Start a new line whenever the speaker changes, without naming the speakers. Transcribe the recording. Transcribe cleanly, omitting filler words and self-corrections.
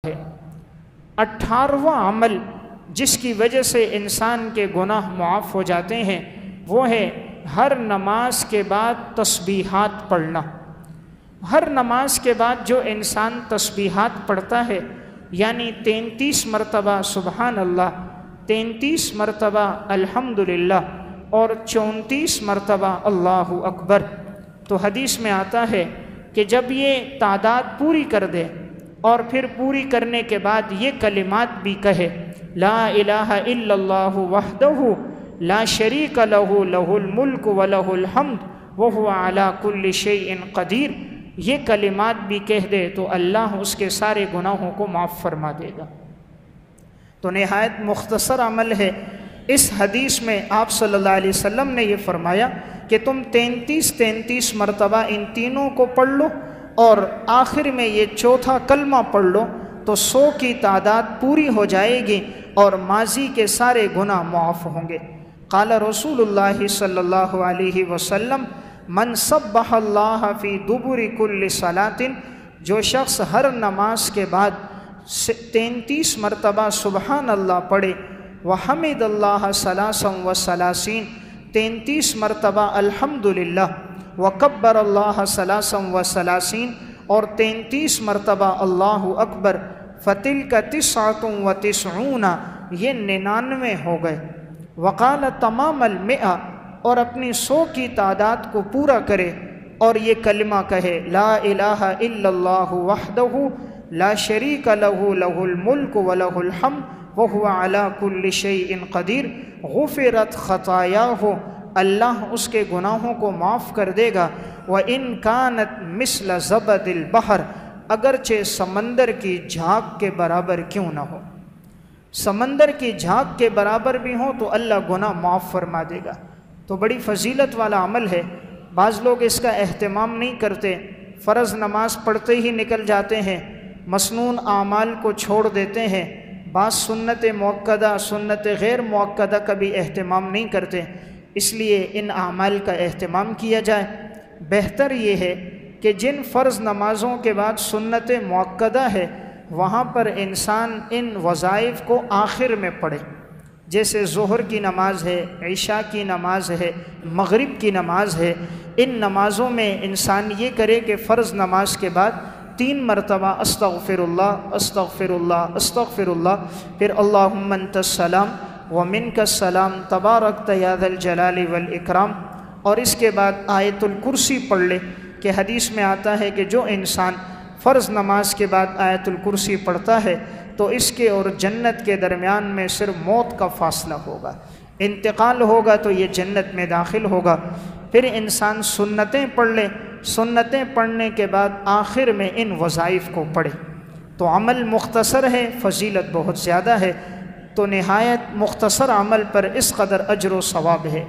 ہے 18واں عمل جس کی وجہ سے انسان کے گناہ معاف ہو جاتے ہیں وہ ہے ہر نماز کے بعد تسبیحات پڑھنا۔ ہر نماز کے بعد جو انسان تسبیحات پڑھتا ہے یعنی 33 مرتبہ سبحان اللہ، 33 مرتبہ الحمدللہ اور 34 مرتبہ اللہ اکبر، تو حدیث میں آتا ہے کہ جب یہ تعداد پوری کر دے اور پھر پوری کرنے کے بعد یہ کلمات بھی کہے لا الہ الا اللہ وحدہ لا شریک لہ لہ الملک ولہ الحمد وہو علی کل شیء قدیر، یہ کلمات بھی کہہ دے تو اللہ اس کے سارے گناہوں کو معاف فرما دے گا۔ تو نہایت مختصر عمل ہے۔ اس حدیث میں آپ صلی اللہ علیہ وسلم نے یہ فرمایا کہ تم 33 مرتبہ ان تینوں کو پڑھ لو اور آخر میں یہ چوتھا کلمہ پڑھ لو تو 100 کی تعداد پوری ہو جائے گی اور ماضی کے سارے گناہ معاف ہوں گے۔ قال رسول اللہ صلی اللہ علیہ وسلم من سبح اللہ فی دبر کل صلاۃ، جو شخص ہر نماز کے بعد 33 مرتبہ سبحان اللہ پڑھے، وحمد اللہ ثلاثا وثلاثین، 33 مرتبہ الحمدللہ، وکبر اللہ ثلاثا وثلاثین اور 33 مرتبہ اللہ اکبر، فتلک 99 یہ 99 ہو گئے۔ وقال تمام المئہ، اور اپنی 100 کی تعداد کو پورا کرے اور یہ کلمہ کہے لا الہ الا اللہ وحدہ لا شریک لہ لہ الملک ولہ الحمد وہو علی کل شیء قدیر، غفرت خطایاہ، اللہ اس کے گناہوں کو معاف کر دے گا۔ وَإِن كَانَتْ مِثْلَ زَبَدِ الْبَحْرِ، اگرچہ سمندر کی جھاگ کے برابر کیوں نہ ہو، سمندر کی جھاگ کے برابر بھی ہو تو اللہ گناہ معاف فرما دے گا۔ تو بڑی فضیلت والا عمل ہے۔ بعض لوگ اس کا اہتمام نہیں کرتے، فرض نماز پڑھتے ہی نکل جاتے ہیں، مسنون اعمال کو چھوڑ دیتے ہیں، بعض سنت مؤکدہ سنت غیر مؤکدہ کا بھی اہتمام نہیں کرتے، اس لیے ان اعمال کا اہتمام کیا جائے۔ بہتر یہ ہے کہ جن فرض نمازوں کے بعد سنت مؤکدہ ہے وہاں پر انسان ان وظائف کو آخر میں پڑھے، جیسے ظہر کی نماز ہے، عشاء کی نماز ہے، مغرب کی نماز ہے۔ ان نمازوں میں انسان یہ کرے کہ فرض نماز کے بعد 3 مرتبہ استغفر اللہ استغفر اللہ استغفر اللہ، پھر اللہم انت السلام ومنک السلام تبارکت یا ذا الجلال والاکرام، اور اس کے بعد آیت الکرسی پڑھ لے کہ حدیث میں آتا ہے کہ جو انسان فرض نماز کے بعد آیت الکرسی پڑھتا ہے تو اس کے اور جنت کے درمیان میں صرف موت کا فاصلہ ہوگا، انتقال ہوگا تو یہ جنت میں داخل ہوگا۔ پھر انسان سنتیں پڑھ لے، سنتیں پڑھنے کے بعد آخر میں ان وظائف کو پڑھے۔ تو عمل مختصر ہے، فضیلت بہت زیادہ ہے، تو نہایت مختصر عمل پر اس قدر اجر و ثواب ہے۔